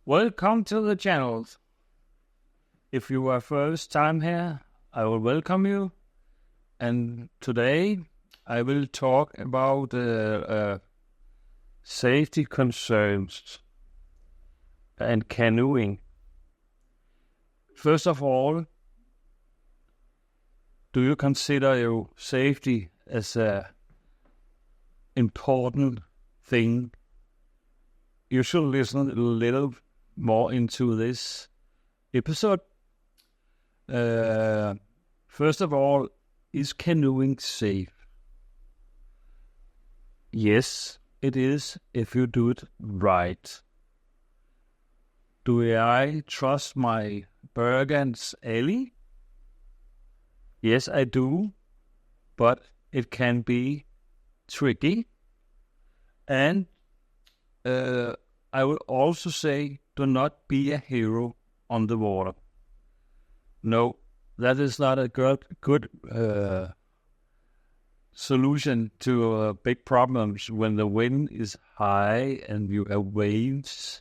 Welcome to the channel. If you are first time here, I will welcome you. And today I will talk about safety concerns and canoeing. First of all, do you consider your safety as a important thing? You should listen a little more into this episode. First of all, is canoeing safe? Yes, it is if you do it right. Do I trust my Bergen's alley? Yes, I do, but it can be tricky. And I will also say, do not be a hero on the water. No, that is not a good solution to big problems when the wind is high and you have waves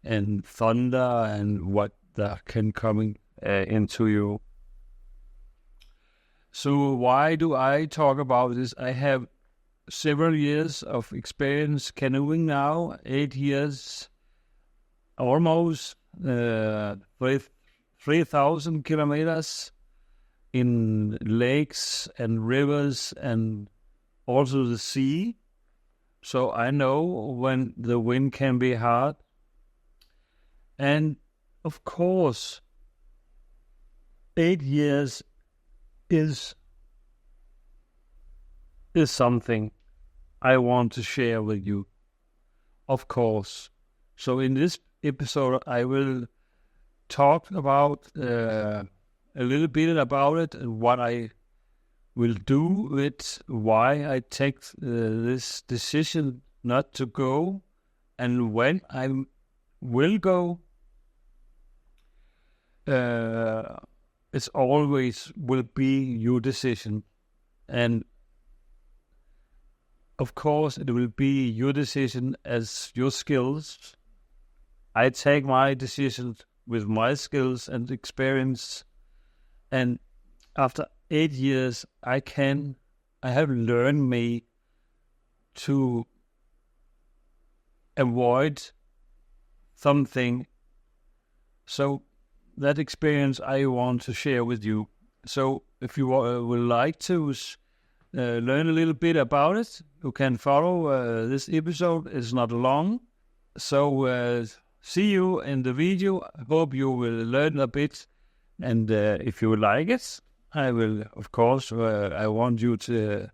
and thunder and what that can come into you. So why do I talk about this? I have several years of experience canoeing now, 8 years almost, with 3,000 kilometers in lakes and rivers and also the sea. So I know when the wind can be hard. And of course, 8 years is something I want to share with you, of course. So in this episode, I will talk about a little bit about it and what I will do with why I take this decision not to go and when I will go. It's always will be your decision, and of course it will be your decision as your skills. I take my decisions with my skills and experience, and after 8 years I have learned me to avoid something. So that experience I want to share with you. So if you would like to learn a little bit about it, you can follow this episode. It's not long. So see you in the video. I hope you will learn a bit. And if you like it, I will, of course, I want you to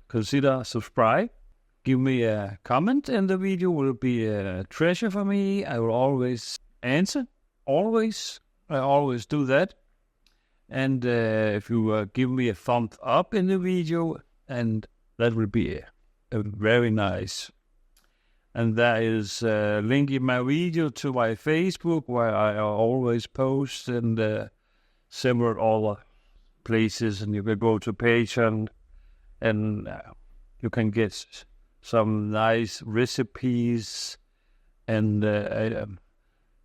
consider subscribe. Give me a comment in the video. It will be a treasure for me. I will always answer. Always. I always do that. And if you give me a thumbs up in the video, and that will be a very nice. And there is a link in my video to my Facebook where I always post, and several other places. And you can go to Patreon, and you can get some nice recipes and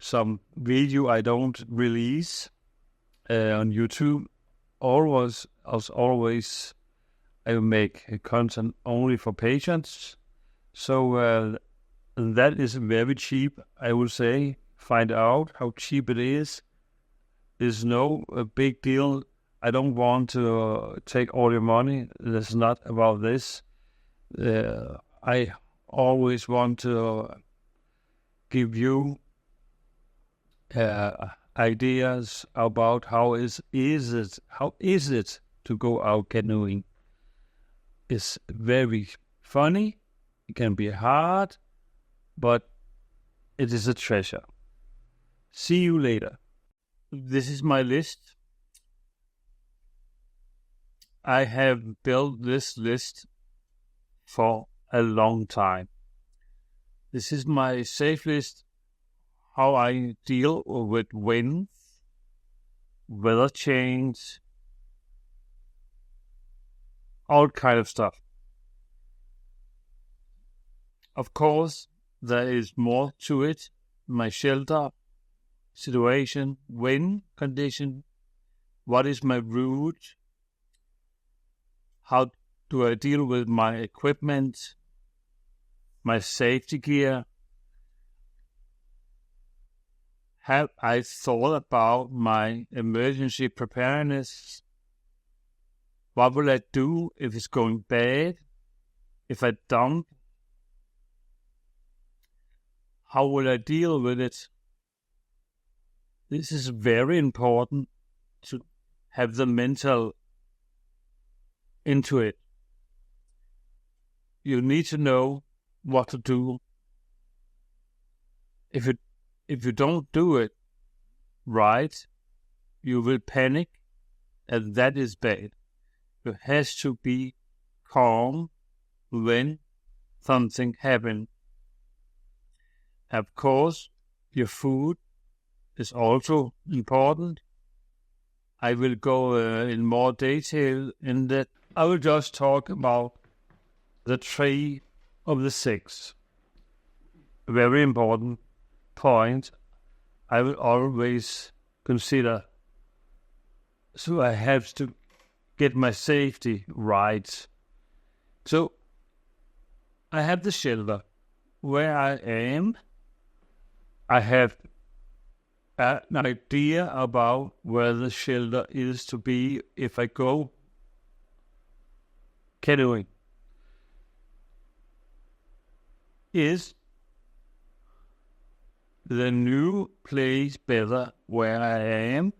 some video I don't release on YouTube. Always, as always, I make content only for patrons. So that is very cheap, I will say. Find out how cheap it is. It's no big deal. I don't want to take all your money. That's not about this. I always want to give you ideas about how is it to go out canoeing. It's very funny. It can be hard, but it is a treasure. See you later. This is my list. I have built this list for a long time. This is my safe list, how I deal with wind, weather change, all kind of stuff. Of course, there is more to it, my shelter situation, wind condition, what is my route, how do I deal with my equipment, my safety gear. Have I thought about my emergency preparedness? What will I do if it's going bad? If I dump? How will I deal with it? This is very important to have the mental into it. You need to know what to do. If you don't do it right, you will panic, and that is bad. You have to be calm when something happens. Of course, your food is also important. I will go in more detail in that. I will just talk about the 3 of the 6. Very important point I will always consider. So I have to get my safety right. So I have the shelter where I am. I have an idea about where the shelter is to be if I go canoeing. Is the new place better where I am?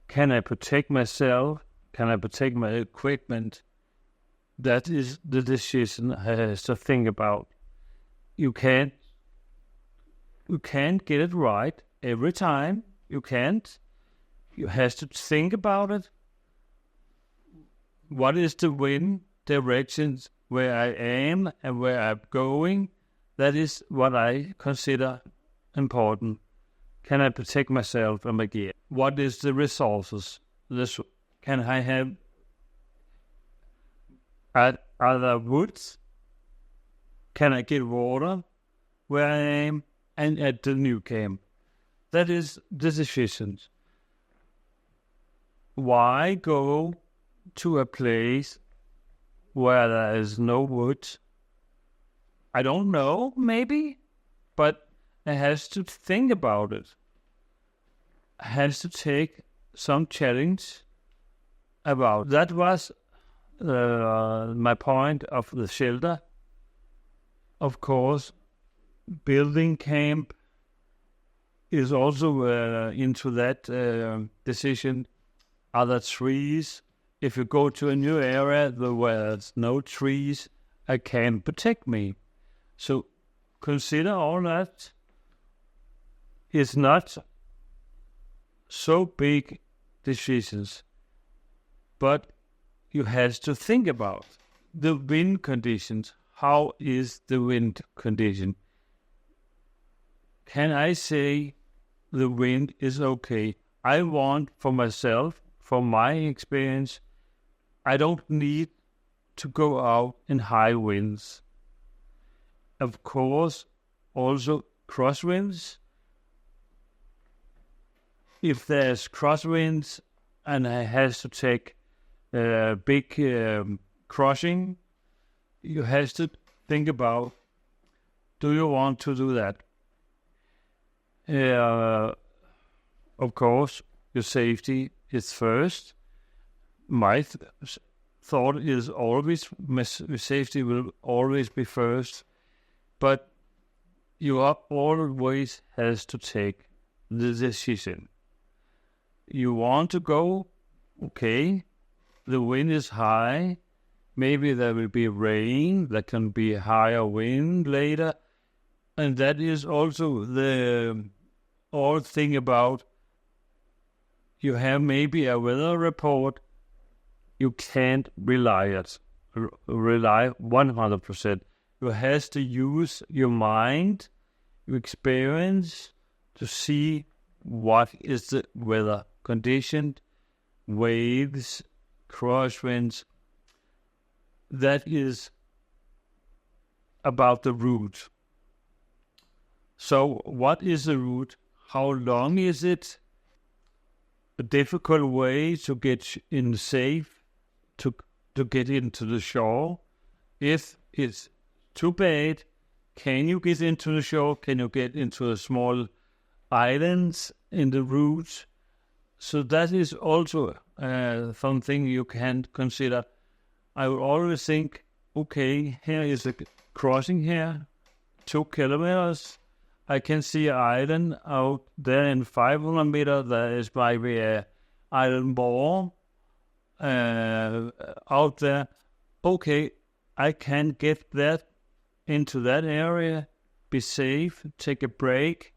Can I protect myself? Can I protect my equipment? That is the decision I have to think about. You can't get it right every time. You can't. You have to think about it. What is the wind directions where I am and where I'm going? That is what I consider important. Can I protect myself and my gear? What is the resources? Can I have other woods? Can I get water where I am and at the new camp? That is the decision. Why go to a place where there is no wood? I don't know, maybe, but I have to think about it. I have to take some challenge about. That was my point of the shelter. Of course, building camp is also into that decision. Are there trees? If you go to a new area where there's no trees, I can protect me. So consider all that. It's not so big decisions, but you have to think about the wind conditions. How is the wind condition? Can I say the wind is okay? I want for myself, from my experience, I don't need to go out in high winds. Of course, also crosswinds. If there's crosswinds and I have to take a big crossing, you have to think about, do you want to do that? Of course, your safety is first. My thought is always, my safety will always be first. But you always has to take the decision. You want to go, okay, the wind is high, maybe there will be rain, there can be higher wind later, and that is also the old thing about you have maybe a weather report, you can't rely 100%. You have to use your mind, your experience to see what is the weather condition, waves, crosswinds. That is about the route. So what is the route? How long is it? A difficult way to get in safe, to get into the shore. If it's too bad, can you get into the shore? Can you get into a small islands in the route? So that is also something you can consider. I would always think, okay, here is a crossing here, 2 kilometers. I can see an island out there in 500 meters. There is maybe a island more out there. Okay, I can get that into that area, be safe, take a break,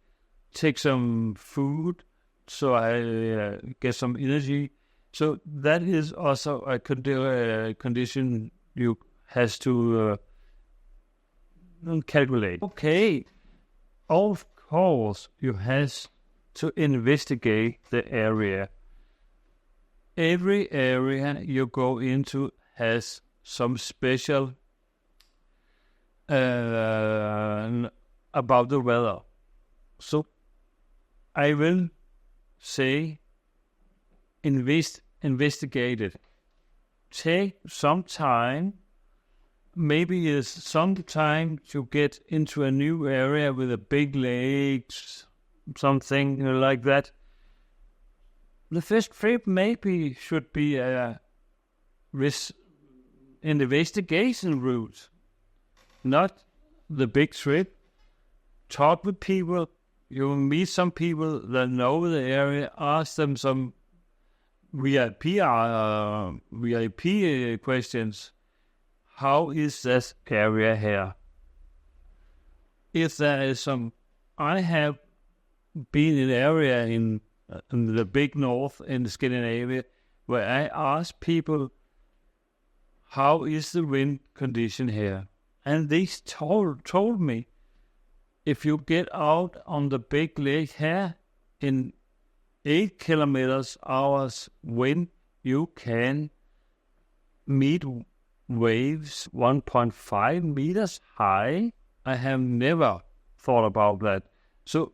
take some food, so I get some energy. So that is also a condition you has to calculate. Okay, of course you has to investigate the area. Every area you go into has some special about the weather. So I will say investigate it. Take some time. Maybe it's some time to get into a new area with a big lakes, something like that. The first trip maybe should be an investigation route, not the big trip. Talk with people. You will meet some people that know the area. Ask them some VIP questions. How is this area here? If there is some, I have been in an area in the big north in Scandinavia where I ask people, how is the wind condition here? And they told me, if you get out on the big lake here in 8 kilometers hours wind, you can meet waves 1.5 meters high. I have never thought about that. So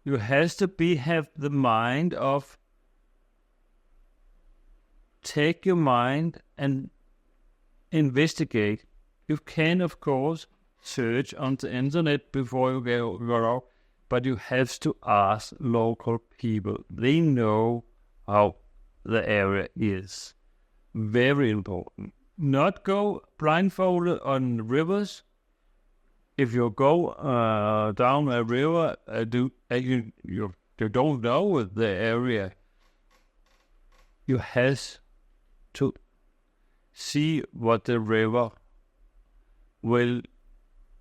you have to have the mind of take your mind and investigate. You can, of course, search on the internet before you go out, but you have to ask local people. They know how the area is. Very important. Not go blindfolded on rivers. If you go down a river, you don't know the area. You have to see what the river will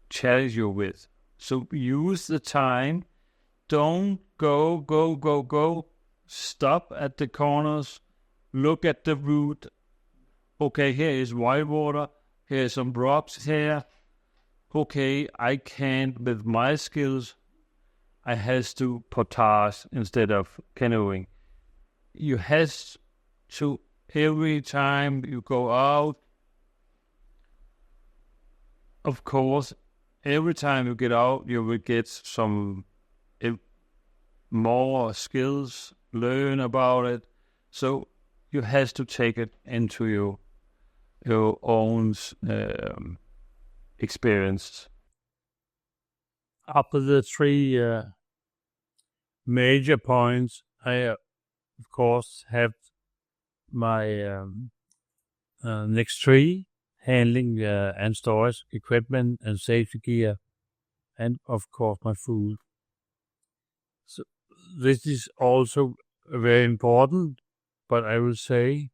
challenge you with. So use the time. Don't go. Stop at the corners. Look at the route. Okay, here is white water. Here are some rocks here. Okay, I can't, with my skills, I have to portage instead of canoeing. You have to, every time you go out, of course, every time you get out, you will get some more skills, learn about it. So you have to take it into your own experience. After the 3 major points, I, of course, have my next 3, handling and storage equipment and safety gear, and, of course, my food. So this is also very important, but I will say,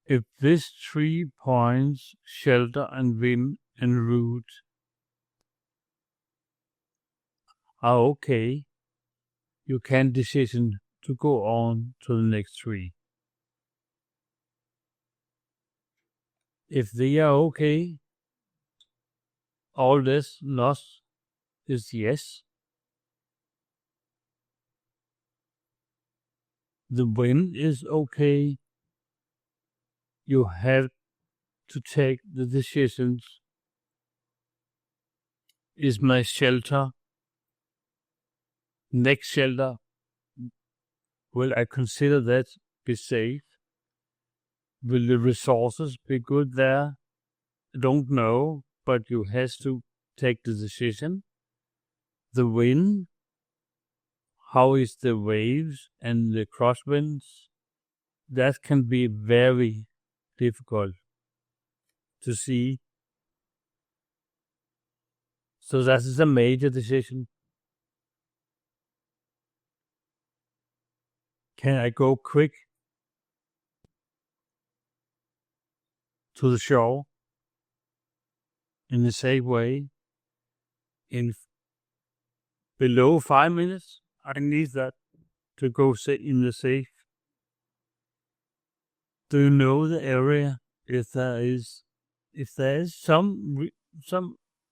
if these 3 points, shelter and wind and route, are okay, you can decision to go on to the next 3. If they are okay, all this loss is yes. The wind is okay. You have to take the decisions is my shelter, next shelter, will I consider that be safe? Will the resources be good there? I don't know, but you have to take the decision. The wind, how is the waves and the crosswinds? That can be very difficult to see. So that is a major decision. Can I go quick to the shore in a safe way in below 5 minutes? I need that to go in the safe. Do you know the area? If there is some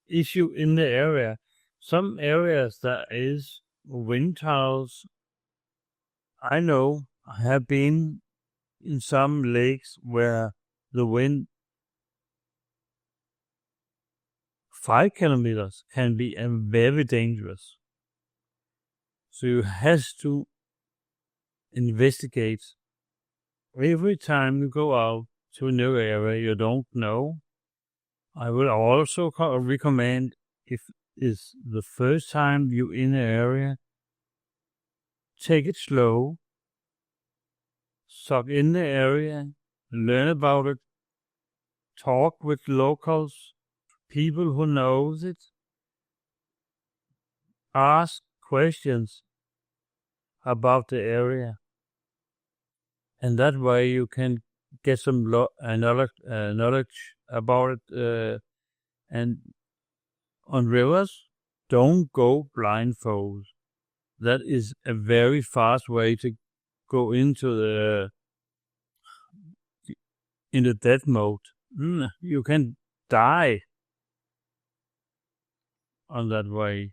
issue in the area, some areas there is wind tunnels. I know I have been in some lakes where the wind 5 kilometers can be very dangerous. So you have to investigate every time you go out to a new area you don't know. I will also recommend, if it's the first time you're in an area, take it slow, suck in the area, learn about it, talk with locals, people who knows it, ask questions about the area, and that way you can get some knowledge about it. And on rivers, don't go blindfold. That is a very fast way to go into the death mode. You can die on that way.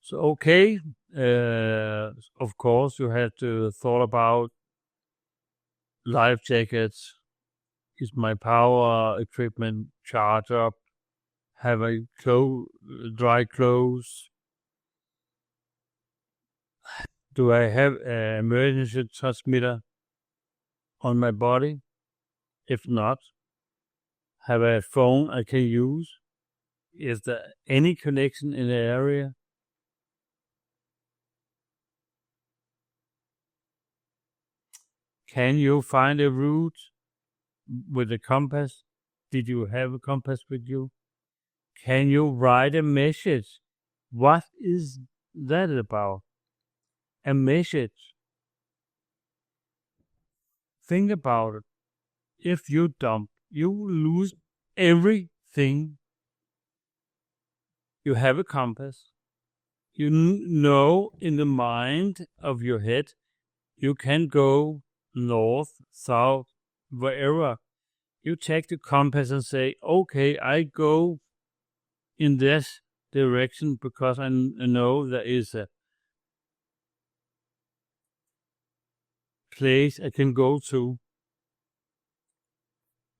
So okay, of course you have to thought about life jackets. Is my power equipment charged up? Have I dry clothes? Do I have an emergency transmitter on my body? If not, have I a phone I can use? Is there any connection in the area? Can you find a route with a compass? Did you have a compass with you? Can you write a message? What is that about? A message. Think about it. If you dump, you lose everything. You have a compass. You know in the mind of your head, you can go north, south, wherever. You take the compass and say, okay, I go in this direction because I know there is a place I can go to.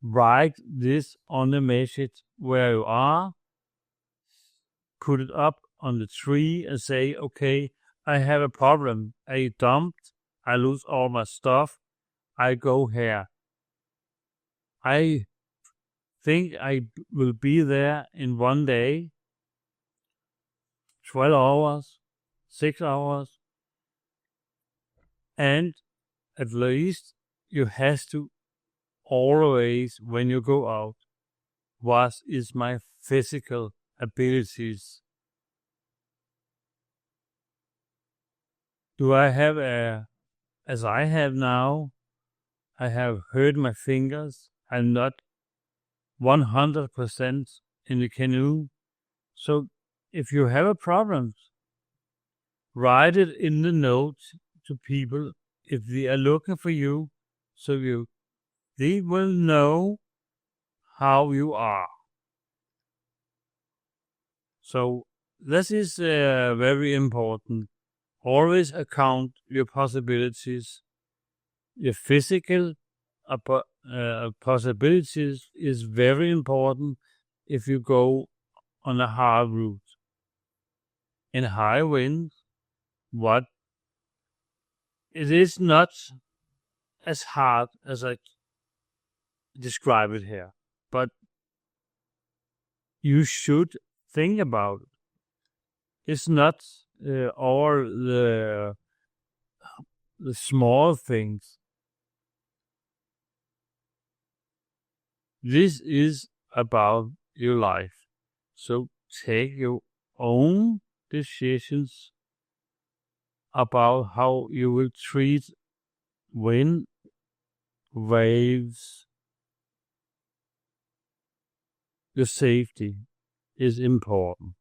Write this on the message where you are, put it up on the tree and say, okay, I have a problem. I dumped, I lose all my stuff, I go here. I think I will be there in one day, 12 hours, 6 hours, and at least you have to always, when you go out, what is my physical abilities? Do I have as I have now, I have hurt my fingers. I'm not 100% in the canoe. So if you have a problem, write it in the notes to people if they are looking for you, so they will know how you are. So this is very important. Always account your possibilities. Your physical possibilities is very important if you go on a hard route. In high winds, what it is not as hard as I describe it here, but you should think about it. It's not all the small things. This is about your life. So take your own decisions about how you will treat wind, waves. Your safety is important.